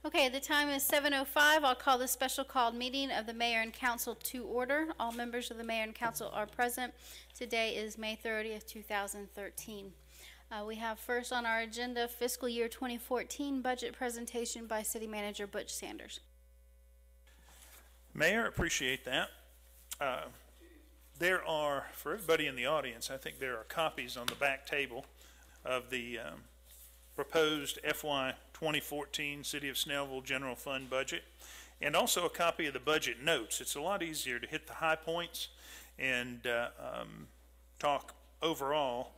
Okay, the time is 7:05. I'll call the special called meeting of the mayor and council to order. All members of the mayor and council are present. Today is May 30th, 2013. We have first on our agenda fiscal year 2014 budget presentation by City Manager Butch Sanders. Mayor, appreciate that. There are, for everybody in the audience, I think there are copies on the back table of the proposed FY 2014 City of Snellville General Fund budget, and also a copy of the budget notes. It's a lot easier to hit the high points and talk overall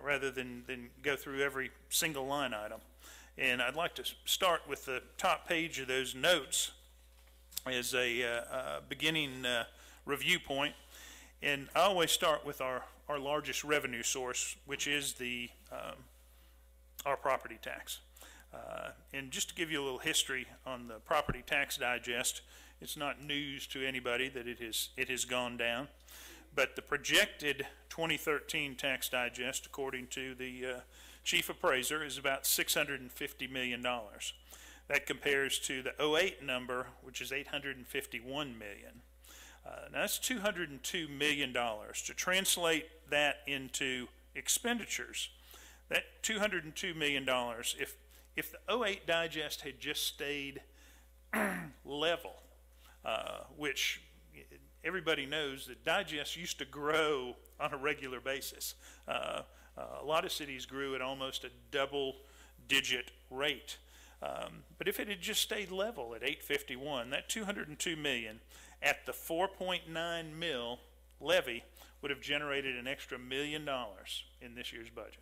rather than go through every single line item. And I'd like to start with the top page of those notes as a beginning review point. And I always start with our largest revenue source, which is our property tax. And just to give you a little history on the property tax digest, it's not news to anybody that it has gone down, but the projected 2013 tax digest, according to the chief appraiser, is about $650 million. That compares to the 08 number, which is $851 million. Now that's $202 million. To translate that into expenditures, that $202 million, if the 08 digest had just stayed level, which everybody knows that digests used to grow on a regular basis. A lot of cities grew at almost a double-digit rate. But if it had just stayed level at 851, that $202 million at the 4.9 mil levy would have generated an extra $1 million in this year's budget.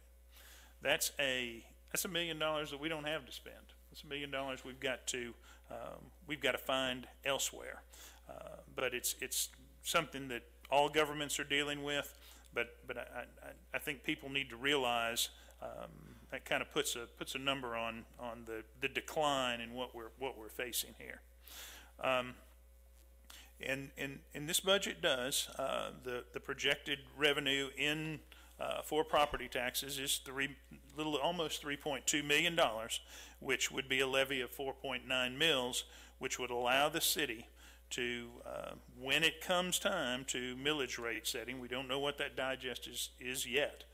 That's $1 million that we don't have to spend. That's $1 million we've got to find elsewhere. But it's something that all governments are dealing with. But I think people need to realize that kind of puts a number on the decline in what we're facing here. And this budget does the projected revenue in for property taxes is almost $3.2 million, which would be a levy of 4.9 mils, which would allow the city to, when it comes time to millage rate setting, we don't know what that digest is yet,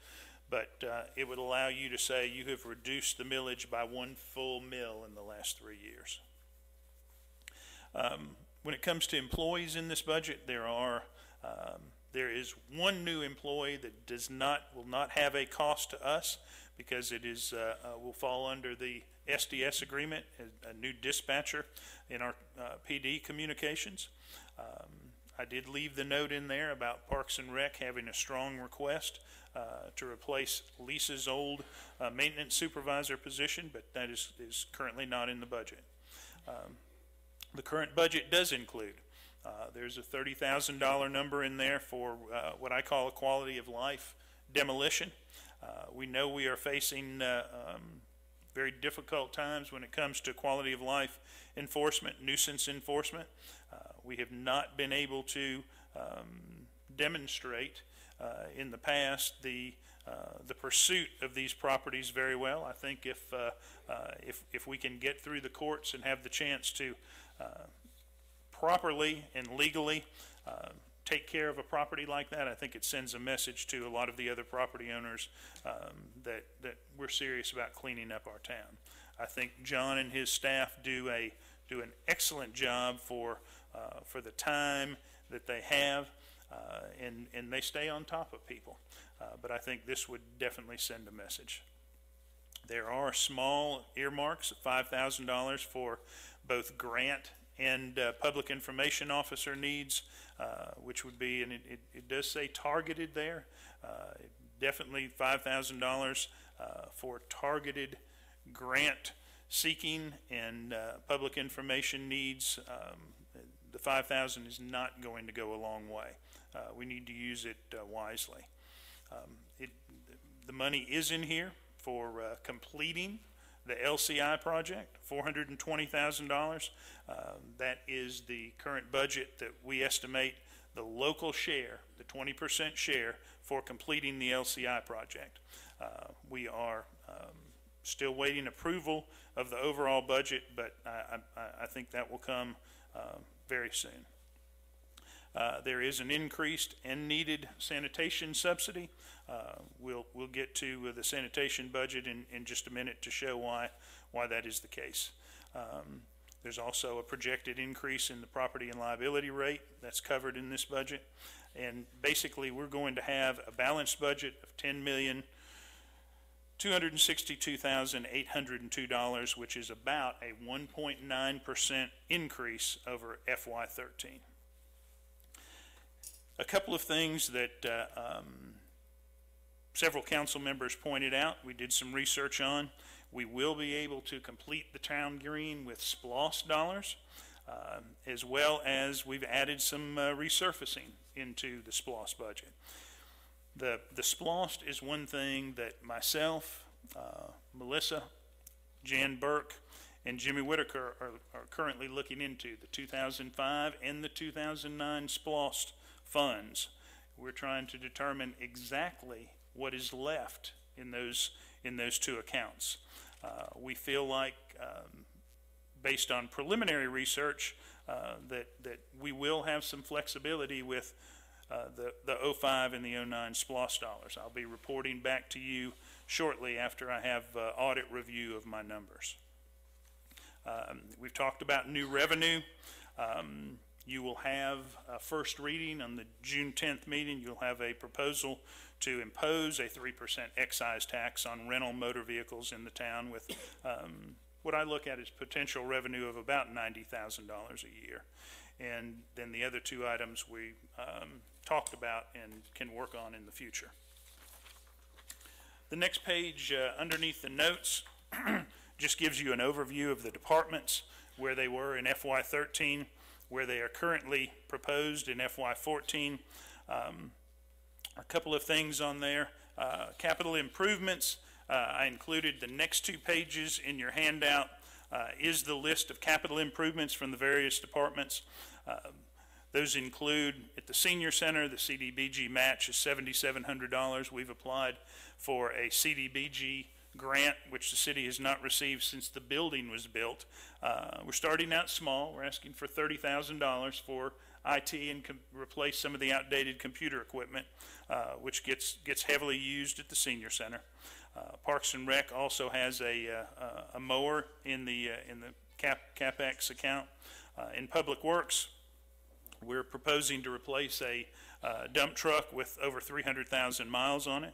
but it would allow you to say you have reduced the millage by 1 full mil in the last 3 years. When it comes to employees in this budget, there is one new employee that will not have a cost to us because it will fall under the SDS agreement, a new dispatcher in our PD communications. I did leave the note in there about Parks and Rec having a strong request to replace Lisa's old maintenance supervisor position, but that is currently not in the budget. The current budget does include there's a $30,000 number in there for what I call a quality of life demolition. We know we are facing very difficult times when it comes to quality of life enforcement, nuisance enforcement. We have not been able to demonstrate in the past the pursuit of these properties very well. I think if we can get through the courts and have the chance to properly and legally take care of a property like that, I think it sends a message to a lot of the other property owners that we're serious about cleaning up our town. I think John and his staff do an excellent job for the time that they have, and they stay on top of people. But I think this would definitely send a message. There are small earmarks of $5,000 for both grant and public information officer needs, which would be, and it does say targeted there, definitely $5,000 for targeted grant seeking and public information needs. The $5,000 is not going to go a long way. We need to use it wisely. The money is in here for completing the LCI project, $420,000. That is the current budget that we estimate the local share, the 20% share for completing the LCI project. We are Still waiting approval of the overall budget, but I think that will come very soon. There is an increased and needed sanitation subsidy. We'll get to the sanitation budget in just a minute to show why that is the case. There's also a projected increase in the property and liability rate that's covered in this budget. And basically, we're going to have a balanced budget of $10,262,802, which is about a 1.9% increase over FY13. A couple of things that several council members pointed out, we did some research on. We will be able to complete the town green with SPLOST dollars, as well as we've added some resurfacing into the SPLOST budget. The SPLOST is one thing that myself, Melissa, Jan Burke, and Jimmy Whitaker are currently looking into, the 2005 and the 2009 SPLOST funds. We're trying to determine exactly what is left in those two accounts. We feel like, based on preliminary research, that we will have some flexibility with the 05 and the 09 SPLOST dollars. I'll be reporting back to you shortly after I have audit review of my numbers. We've talked about new revenue. You will have a first reading on the June 10th meeting. You'll have a proposal to impose a 3% excise tax on rental motor vehicles in the town with what I look at as potential revenue of about $90,000 a year. And then the other two items we talked about and can work on in the future. The next page underneath the notes just gives you an overview of the departments, where they were in FY13, where they are currently proposed in FY14. A couple of things on there. Capital improvements. I included the next two pages in your handout is the list of capital improvements from the various departments. Those include at the senior center, the CDBG match is $7,700. We've applied for a CDBG grant, which the city has not received since the building was built. We're starting out small. We're asking for $30,000 for IT and replace some of the outdated computer equipment, which gets heavily used at the senior center. Parks and Rec also has a mower in the CapEx account. In Public Works, we're proposing to replace a dump truck with over 300,000 miles on it.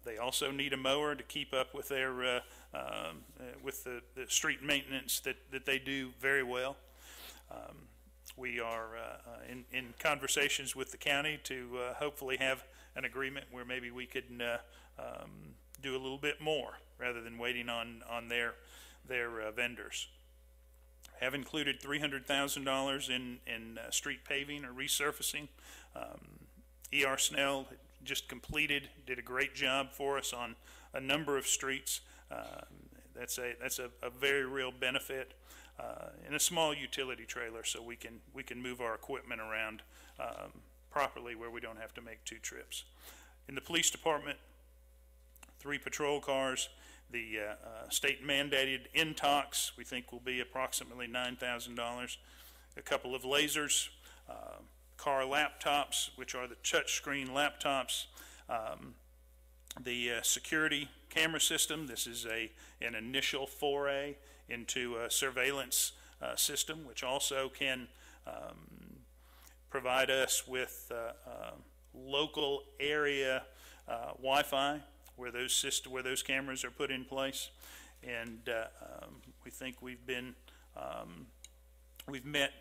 They also need a mower to keep up with their with the street maintenance that they do very well. We are in conversations with the county to hopefully have an agreement where maybe we could do a little bit more rather than waiting on their vendors. Have included $300,000 in street paving or resurfacing. E.R. Snell just completed, did a great job for us on a number of streets. That's a very real benefit. In a small utility trailer, so we can move our equipment around properly where we don't have to make two trips. In the police department, 3 patrol cars. The state mandated intox we think will be approximately $9,000. A couple of lasers, car laptops, which are the touch screen laptops. The security camera system. This is an initial foray into a surveillance system, which also can provide us with local area Wi-Fi where those cameras are put in place, and we think we've met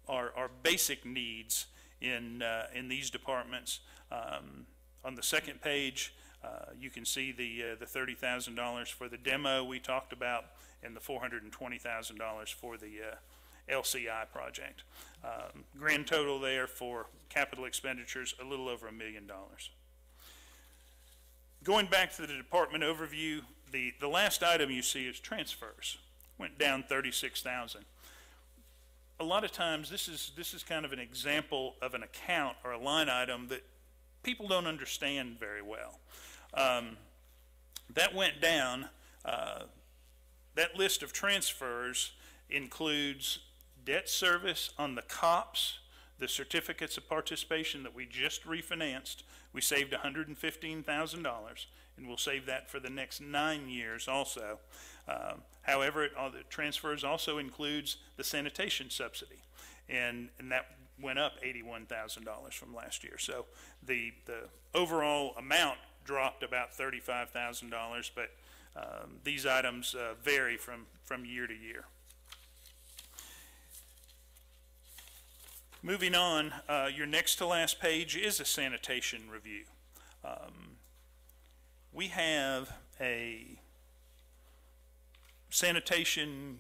our basic needs in these departments. On the second page, you can see the $30,000 for the demo we talked about, and the $420,000 for the LCI project. Grand total there for capital expenditures, a little over $1 million. Going back to the department overview, the last item you see is transfers. Went down $36,000. A lot of times this is kind of an example of an account or a line item that people don't understand very well. That went down That list of transfers includes debt service on the COPS, the certificates of participation that we just refinanced. We saved $115,000, and we'll save that for the next 9 years also. However, the transfers also includes the sanitation subsidy, and that went up $81,000 from last year. So the overall amount dropped about $35,000, but these items vary from year to year. Moving on, your next to last page is a sanitation review. We have a sanitation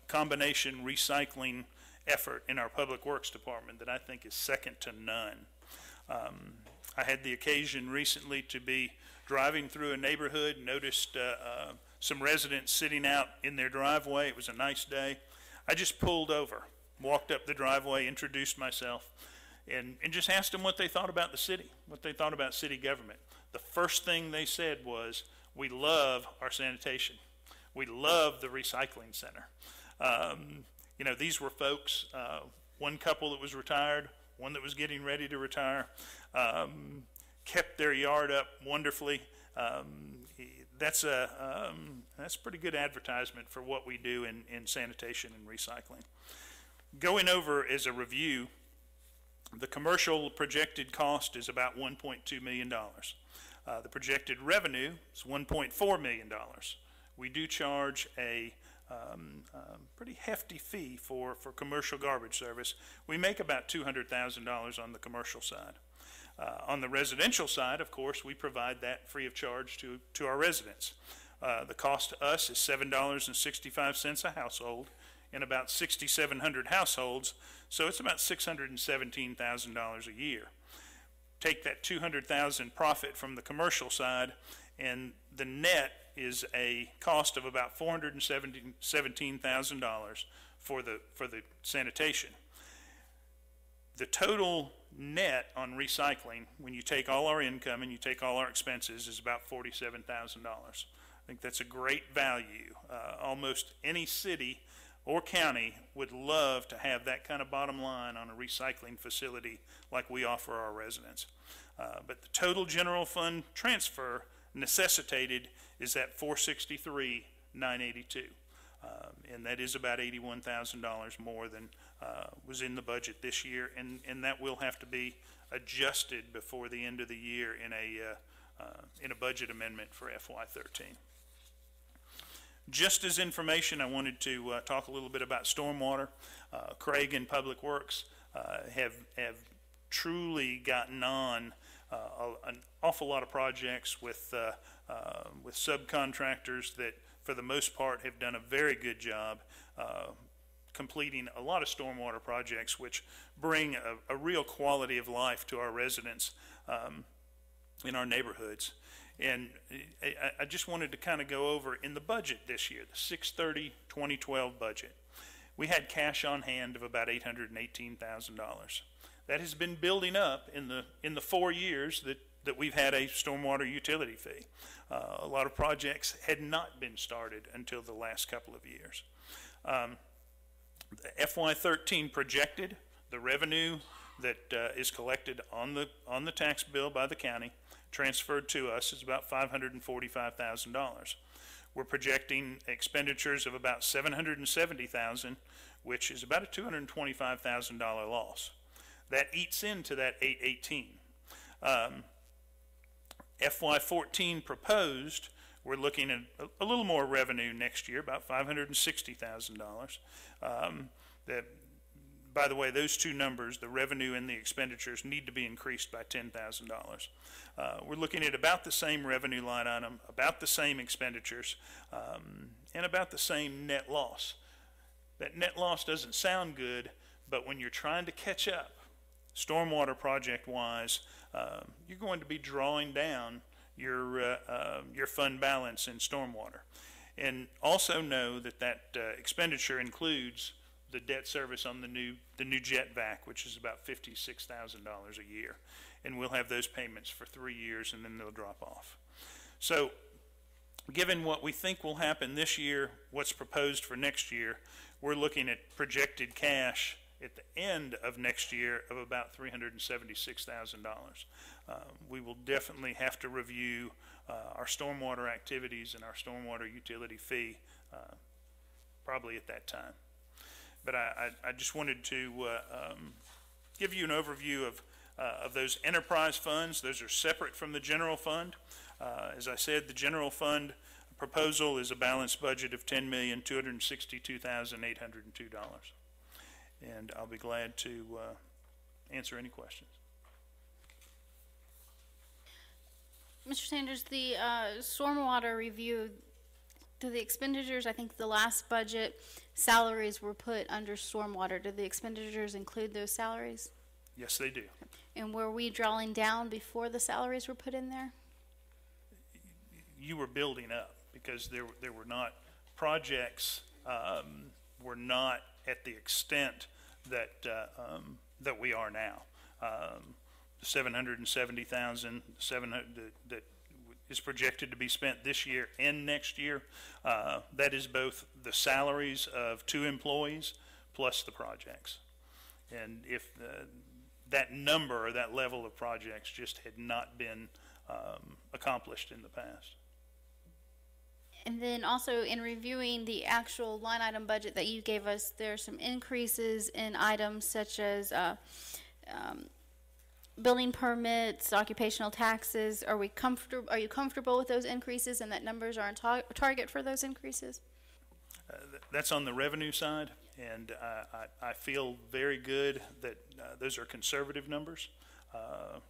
combination recycling effort in our Public Works Department that I think is second to none. I had the occasion recently to be driving through a neighborhood, noticed some residents sitting out in their driveway. It was a nice day. I just pulled over, walked up the driveway, introduced myself, and just asked them what they thought about the city, what they thought about city government. The first thing they said was, "We love our sanitation. We love the recycling center." You know, these were folks, one couple that was retired, one that was getting ready to retire, kept their yard up wonderfully. That's pretty good advertisement for what we do in sanitation and recycling. Going over as a review, the commercial projected cost is about $1.2 million. The projected revenue is $1.4 million. We do charge a pretty hefty fee for commercial garbage service. We make about $200,000 on the commercial side. On the residential side, of course, we provide that free of charge to our residents. The cost to us is $7.65 a household in about 6,700 households, so it's about $617,000 a year. Take that $200,000 profit from the commercial side, and the net is a cost of about $417,000 for the sanitation. The total net on recycling, when you take all our income and you take all our expenses, is about $47,000. I think that's a great value. Almost any city or county would love to have that kind of bottom line on a recycling facility like we offer our residents. But the total general fund transfer necessitated is that $463,982, and that is about $81,000 more than was in the budget this year, and that will have to be adjusted before the end of the year in a budget amendment for FY13. Just as information, I wanted to talk a little bit about stormwater. Craig and Public Works have truly gotten on an awful lot of projects with subcontractors that, for the most part, have done a very good job completing a lot of stormwater projects, which bring a real quality of life to our residents in our neighborhoods. And I just wanted to kind of go over in the budget this year, the 6/30/2012 budget. We had cash on hand of about $818,000. That has been building up in the 4 years that we've had a stormwater utility fee. A lot of projects had not been started until the last couple of years. The FY13 projected, the revenue that is collected on the tax bill by the county transferred to us is about $545,000. We're projecting expenditures of about $770,000, which is about a $225,000 loss. That eats into that 818. FY14 proposed, we're looking at a little more revenue next year, about $560,000. By the way, those two numbers, the revenue and the expenditures, need to be increased by $10,000. We're looking at about the same revenue line item, about the same expenditures, and about the same net loss. That net loss doesn't sound good, but when you're trying to catch up, stormwater project-wise, you're going to be drawing down your fund balance in stormwater. And also know that expenditure includes the debt service on the new jet vac, which is about $56,000 a year, and we'll have those payments for 3 years, and then they'll drop off. So given what we think will happen this year, what's proposed for next year, we're looking at projected cash at the end of next year of about $376,000. We will definitely have to review our stormwater activities and our stormwater utility fee probably at that time. But I just wanted to give you an overview of those enterprise funds. Those are separate from the general fund. As I said, the general fund proposal is a balanced budget of $10,262,802. And I'll be glad to answer any questions. Mr. Sanders, the stormwater review, do the expenditures, I think the last budget, salaries were put under stormwater. Do the expenditures include those salaries? Yes, they do. And were we drawing down before the salaries were put in there? You were building up because there were not projects were not at the extent that that we are now. The $770,000 that is projected to be spent this year and next year. That is both the salaries of 2 employees plus the projects. And if that number or that level of projects just had not been accomplished in the past. And then also in reviewing the actual line item budget that you gave us, there are some increases in items such as building permits, occupational taxes. Are you comfortable with those increases and that numbers are on target for those increases? That's on the revenue side, and I feel very good that those are conservative numbers.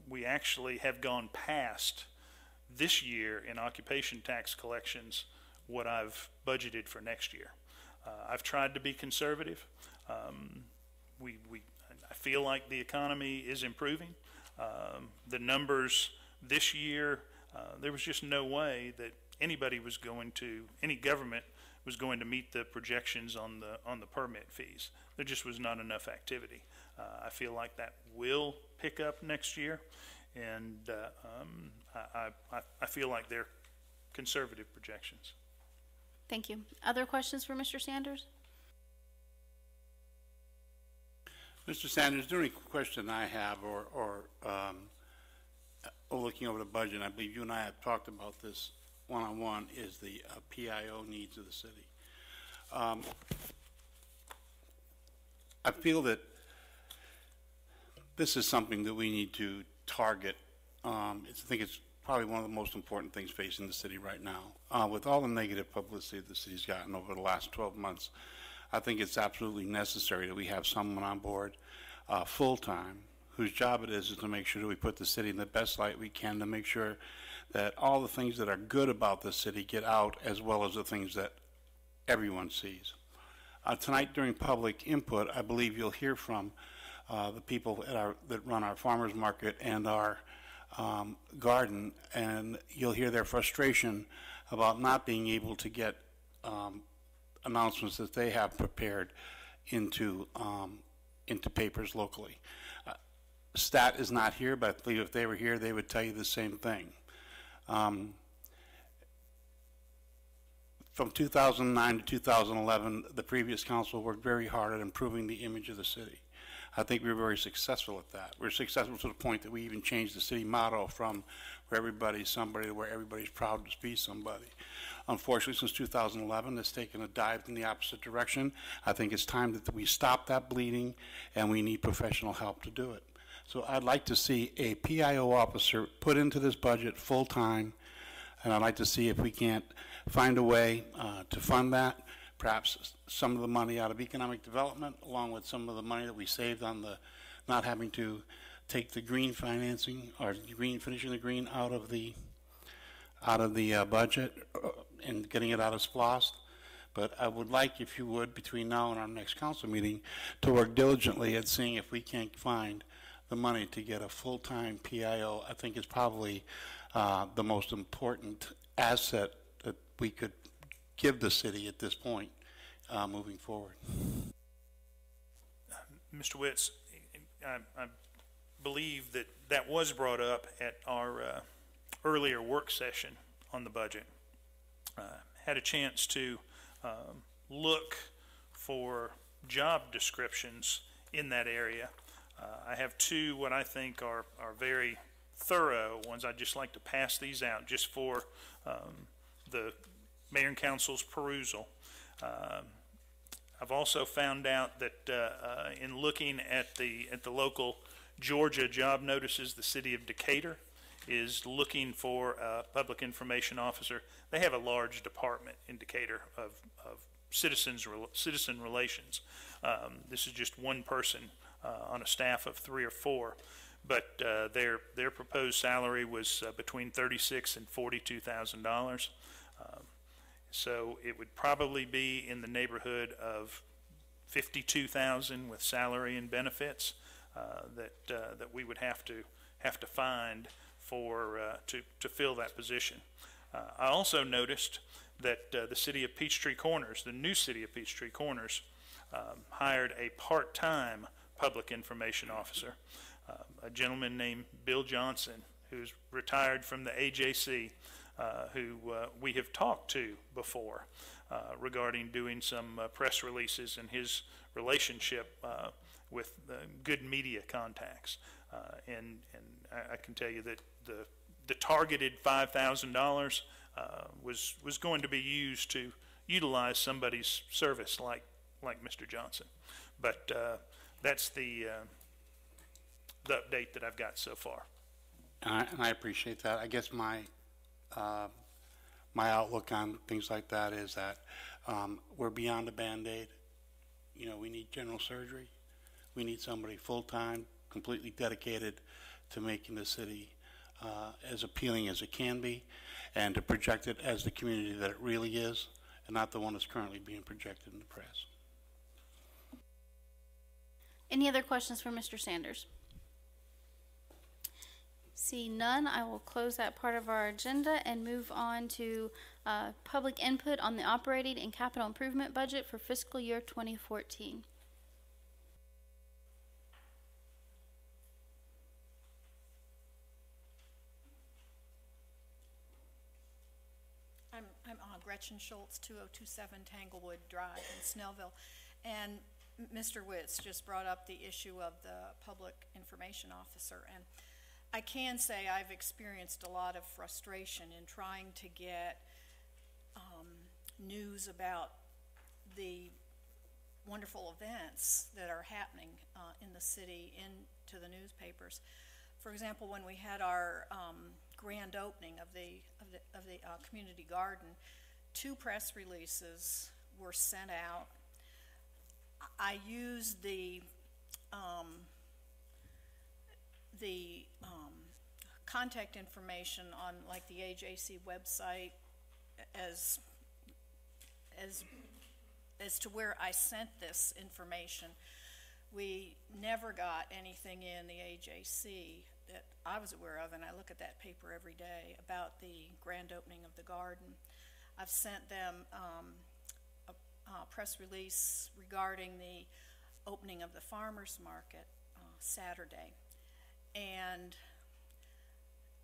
We actually have gone past this year in occupation tax collections what I've budgeted for next year. I've tried to be conservative. I feel like the economy is improving. The numbers this year, there was just no way that any government was going to meet the projections on the permit fees. There just was not enough activity. I feel like that will pick up next year, and I feel like they're conservative projections. Thank you. Other questions for Mr. Sanders? Mr. Sanders, the only question I have, or looking over the budget, I believe you and I have talked about this one-on-one, is the PIO needs of the city. I feel that this is something that we need to target. I think it's probably one of the most important things facing the city right now. With all the negative publicity the city's gotten over the last 12 months, I think it's absolutely necessary that we have someone on board full-time whose job it is to make sure that we put the city in the best light we can, to make sure that all the things that are good about the city get out, as well as the things that everyone sees. Tonight during public input, I believe you'll hear from the people that run our farmers market and our garden, and you'll hear their frustration about not being able to get announcements that they have prepared into papers locally. Stat is not here, but I believe if they were here, they would tell you the same thing. From 2009 to 2011, the previous council worked very hard at improving the image of the city. I think we were very successful at that. We were successful to the point that we even changed the city motto from where everybody's somebody to where everybody's proud to be somebody. Unfortunately, since 2011, it's taken a dive in the opposite direction. I think it's time that we stop that bleeding, and we need professional help to do it. So I'd like to see a PIO officer put into this budget full-time, and I'd like to see if we can't find a way to fund that. Perhaps some of the money out of economic development, along with some of the money that we saved on the not having to take the green financing or finishing the green out of the budget and getting it out of SPLOST. But I would like, if you would, between now and our next council meeting, to work diligently at seeing if we can't find the money to get a full-time PIO. I think is probably the most important asset that we could give the city at this point moving forward. Mr. Witz, I believe that was brought up at our earlier work session on the budget. had a chance to look for job descriptions in that area. I have two what I think are very thorough ones. I'd just like to pass these out just for the mayor and council's perusal. I've also found out that in looking at the local Georgia job notices, the city of Decatur is looking for a public information officer. They have a large department in Decatur of citizen relations. This is just one person on a staff of 3 or 4, but their proposed salary was between $36,000 and $42,000. So it would probably be in the neighborhood of $52,000 with salary and benefits that we would have to find for to fill that position. I also noticed that the city of Peachtree Corners, the new city of Peachtree Corners, hired a part-time public information officer, a gentleman named Bill Johnson, who's retired from the AJC, who we have talked to before regarding doing some press releases and his relationship with good media contacts. And I can tell you that the targeted $5,000 was going to be used to utilize somebody's service like Mr. Johnson. But that's the update that I've got so far. And I appreciate that. I guess my outlook on things like that is that we're beyond a Band-Aid. You know, we need general surgery. We need somebody full-time, completely dedicated to making the city as appealing as it can be, and to project it as the community that it really is, and not the one that's currently being projected in the press. Any other questions for Mr. Sanders? See none, I will close that part of our agenda and move on to public input on the operating and capital improvement budget for fiscal year 2014. I'm Gretchen Schultz, 2027 Tanglewood Drive in Snellville. And Mr. Witz just brought up the issue of the public information officer. And I can say I've experienced a lot of frustration in trying to get news about the wonderful events that are happening in the city into the newspapers. For example, when we had our grand opening of the community garden, 2 press releases were sent out. I used the contact information on like the AJC website as to where I sent this information. We never got anything in the AJC that I was aware of, and I look at that paper every day about the grand opening of the garden. I've sent them a press release regarding the opening of the farmers market Saturday, and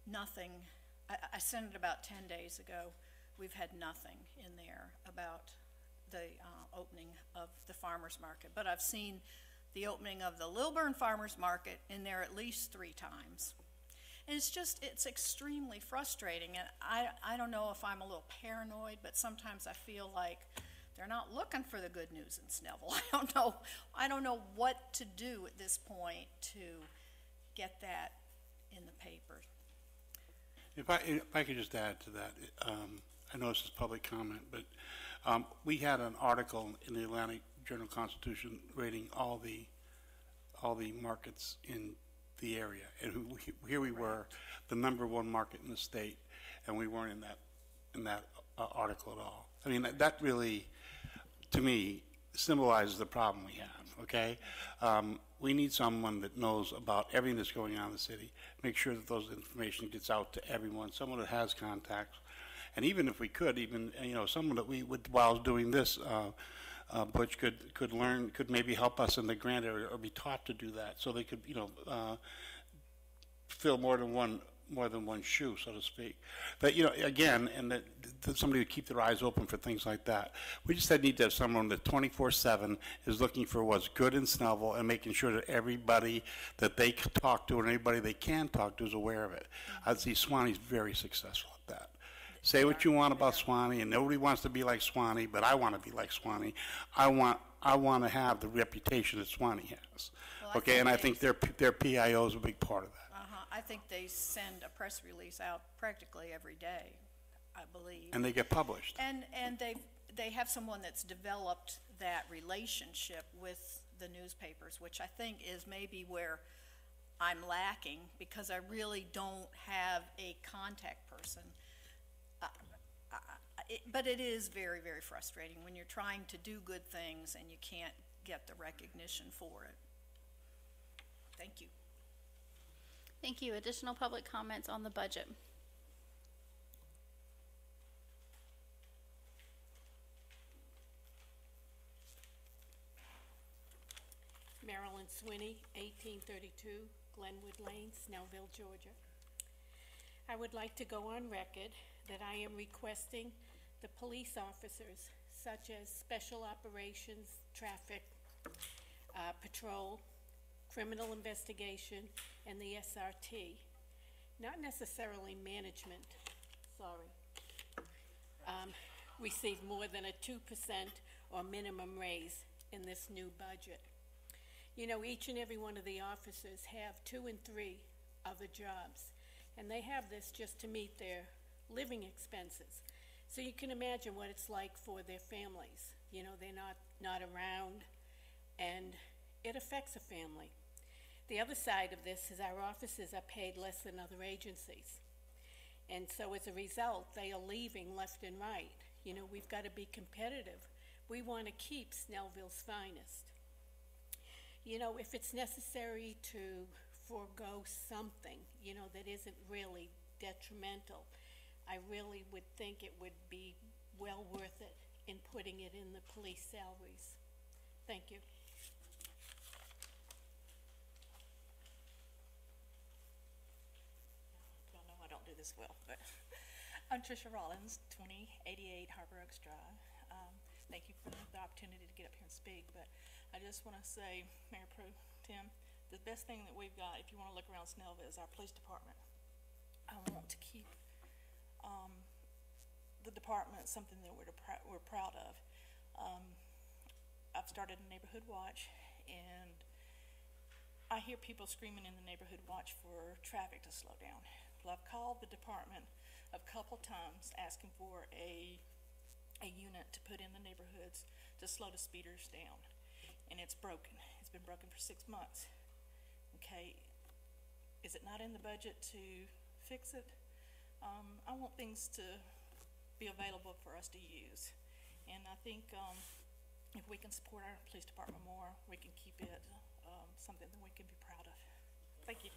nothing. I sent it about 10 days ago. We've had nothing in there about the opening of the farmers market, but I've seen the opening of the Lilburn Farmers Market in there at least 3 times. And it's extremely frustrating, and I don't know if I'm a little paranoid, but sometimes I feel like they're not looking for the good news in Snellville. I don't know what to do at this point to get that in the paper. If I could just add to that, I know this is public comment, but we had an article in the Atlantic Journal-Constitution rating all the markets in the area, and here we were, the #1 market in the state, and we weren't in that article at all. I mean, that really, to me, symbolizes the problem we have. Okay, we need someone that knows about everything that's going on in the city. Make sure that those information gets out to everyone. Someone that has contacts, and even if we could, someone that we would, while doing this. Butch could maybe help us in the grant area or be taught to do that, so they could, fill more than one one shoe, so to speak. But, you know, again, and that somebody would keep their eyes open for things like that. We just need to have someone that 24/7 is looking for what's good in Snellville and making sure that everybody that they can talk to and anybody they can talk to is aware of it. I see Swanee's very successful at that. Say what you want about Swanee, and nobody wants to be like Swanee, but I want to be like Swanee. I want to have the reputation that Swanee has. Well, Okay, and I think their PIO is a big part of that. I think they send a press release out practically every day, I believe. And they get published. And they have someone that's developed that relationship with the newspapers, which I think is maybe where I'm lacking, because I really don't have a contact person. But it is very, very frustrating when you're trying to do good things and you can't get the recognition for it. Thank you. Thank you. Additional public comments on the budget? Marilyn Swinney, 1832 Glenwood Lane, Snellville, Georgia. I would like to go on record that I am requesting the police officers, such as Special Operations, Traffic, Patrol, Criminal Investigation, and the SRT, not necessarily management, receive more than a 2% or minimum raise in this new budget. You know, each and every one of the officers have 2 and 3 other jobs, and they have this just to meet their living expenses. So you can imagine what it's like for their families. You know, they're not around, and it affects a family. The other side of this is our officers are paid less than other agencies. And so as a result, they are leaving left and right. You know, we've got to be competitive. We want to keep Snellville's finest. You know, if it's necessary to forego something, you know, that isn't really detrimental, I really would think it would be well worth it in putting it in the police salaries. Thank you. Y'all know I don't do this well, but I'm Tricia Rollins, 2088 Harbor Oaks Drive. Thank you for the opportunity to get up here and speak, but I just want to say, Mayor Pro Tem, the best thing that we've got, if you want to look around Snellville, is our police department. I want to keep the department something that we're proud of. I've started a neighborhood watch, and I hear people screaming in the neighborhood watch for traffic to slow down. Well, I've called the department a couple times asking for a unit to put in the neighborhoods to slow the speeders down, and it's broken. It's been broken for 6 months. Okay, is it not in the budget to fix it? I want things to be available for us to use, and I think if we can support our police department more, we can keep it something that we can be proud of. Thank you.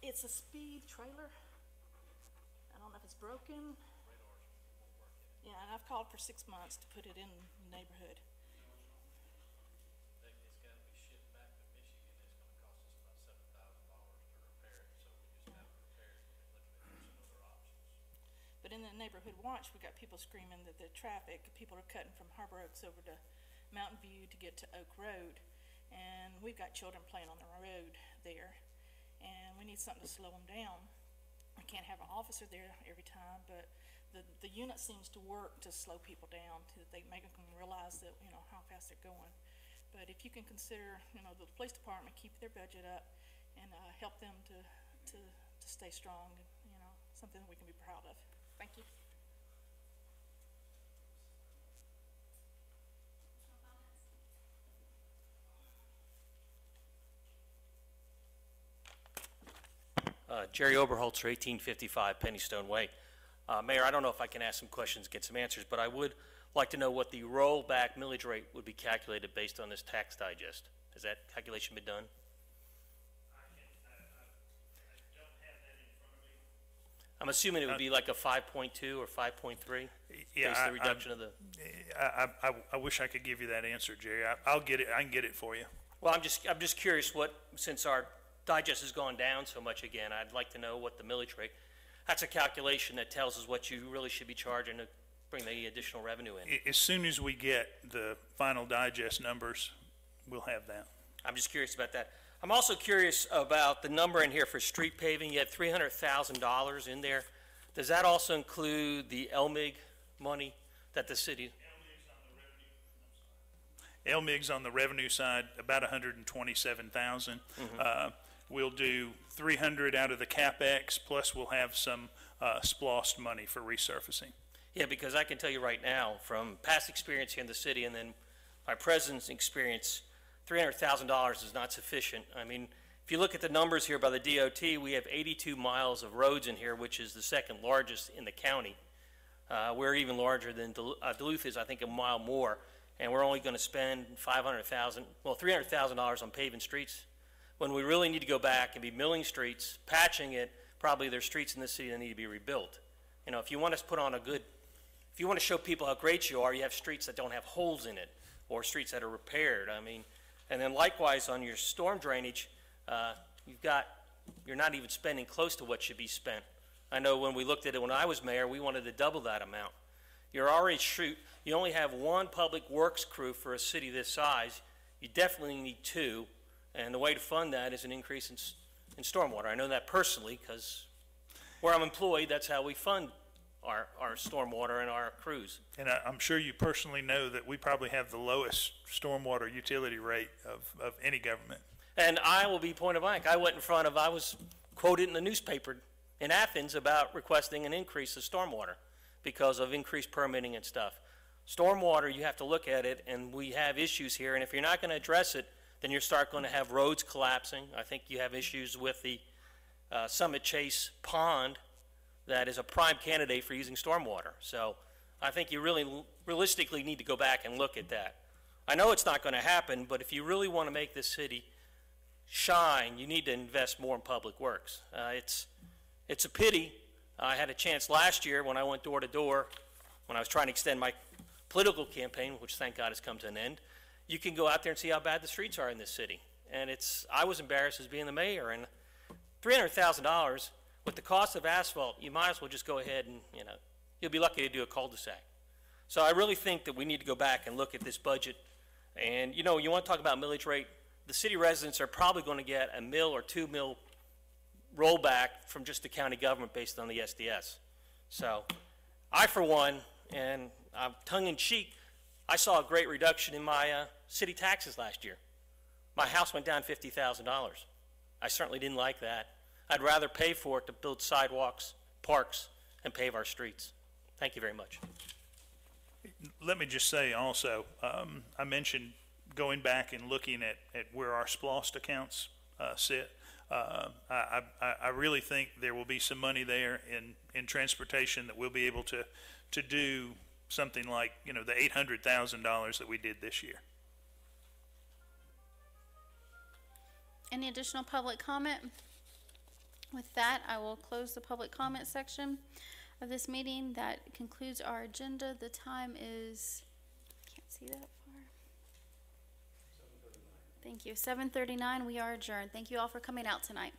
It's a speed trailer. I don't know if it's broken. Yeah, and I've called for 6 months to put it in the neighborhood. It's got to be shipped back to Michigan. It's going to cost us about $7,000 to repair it, so we just have to repair it and look at some other options. But in the neighborhood watch, we got people screaming that the traffic, people are cutting from Harbor Oaks over to Mountain View to get to Oak Road, and we've got children playing on the road there, and we need something to slow them down. We can't have an officer there every time, but the unit seems to work to slow people down, to they make them realize that, you know, how fast they're going. But if you can consider, you know, the police department, keep their budget up and help them to stay strong, you know, something that we can be proud of. Thank you. Jerry Oberholzer, 1855 Pennystone Way. Mayor, I don't know if I can ask some questions, get some answers, but I would like to know what the rollback millage rate would be calculated based on this tax digest. Has that calculation been done? I don't have that in front of me. I'm assuming it would be like a 5.2 or 5.3 Yeah, based on the reduction of the. I wish I could give you that answer, Jerry. I'll get it. I can get it for you. Well, I'm just curious what, since our digest has gone down so much again, I'd like to know what the millage rate, that's a calculation that tells us what you really should be charging to bring the additional revenue in. As soon as we get the final digest numbers, we'll have that. I'm just curious about that. I'm also curious about the number in here for street paving. You had $300,000 in there. Does that also include the LMIG money that the city? LMIG's on the revenue side, about 127,000. We'll do 300 out of the CapEx, plus we'll have some splost money for resurfacing. Yeah, because I can tell you right now, from past experience here in the city and then my present experience, $300,000 is not sufficient. I mean, if you look at the numbers here by the DOT, we have 82 miles of roads in here, which is the second largest in the county. We're even larger than Duluth is, I think, a mile more, and we're only going to spend $300,000 on paving streets, when we really need to go back and be milling streets, patching it. Probably there's streets in this city that need to be rebuilt. You know, if you want us to put on if you want to show people how great you are, you have streets that don't have holes in it, or streets that are repaired. I mean, and then likewise on your storm drainage, you're not even spending close to what should be spent. I know when we looked at it when I was mayor, we wanted to double that amount. You only have one public works crew for a city this size. You definitely need two, and the way to fund that is an increase in stormwater. I know that personally because where I'm employed, that's how we fund our stormwater and our crews. And I'm sure you personally know that we probably have the lowest stormwater utility rate of any government. And I will be point blank. I was quoted in the newspaper in Athens about requesting an increase of stormwater because of increased permitting and stuff. Stormwater, you have to look at it, and we have issues here, and if you're not going to address it, then you start going to have roads collapsing. I think you have issues with the Summit Chase Pond that is a prime candidate for using stormwater. So I think you really realistically need to go back and look at that. I know it's not going to happen, but if you really want to make this city shine, you need to invest more in public works. It's a pity. I had a chance last year when I went door to door, when I was trying to extend my political campaign, which thank God has come to an end. You can go out there and see how bad the streets are in this city. And I was embarrassed as being the mayor, and $300,000 with the cost of asphalt, you might as well just go ahead and, you'll be lucky to do a cul-de-sac. So I really think that we need to go back and look at this budget. And, you want to talk about millage rate. The city residents are probably going to get a $1 or $2 million rollback from just the county government based on the SDS. So I, for one, and I'm tongue-in-cheek, I saw a great reduction in my city taxes last year. My house went down $50,000. I certainly didn't like that. I'd rather pay for it to build sidewalks, parks, and pave our streets. Thank you very much. Let me just say also, I mentioned going back and looking at where our splost accounts sit. I really think there will be some money there in transportation that we'll be able to do something like, the $800,000 that we did this year. Any additional public comment? With that, I will close the public comment section of this meeting. That concludes our agenda. The time is, can't see that far. Thank you. 7:39. We are adjourned. Thank you all for coming out tonight.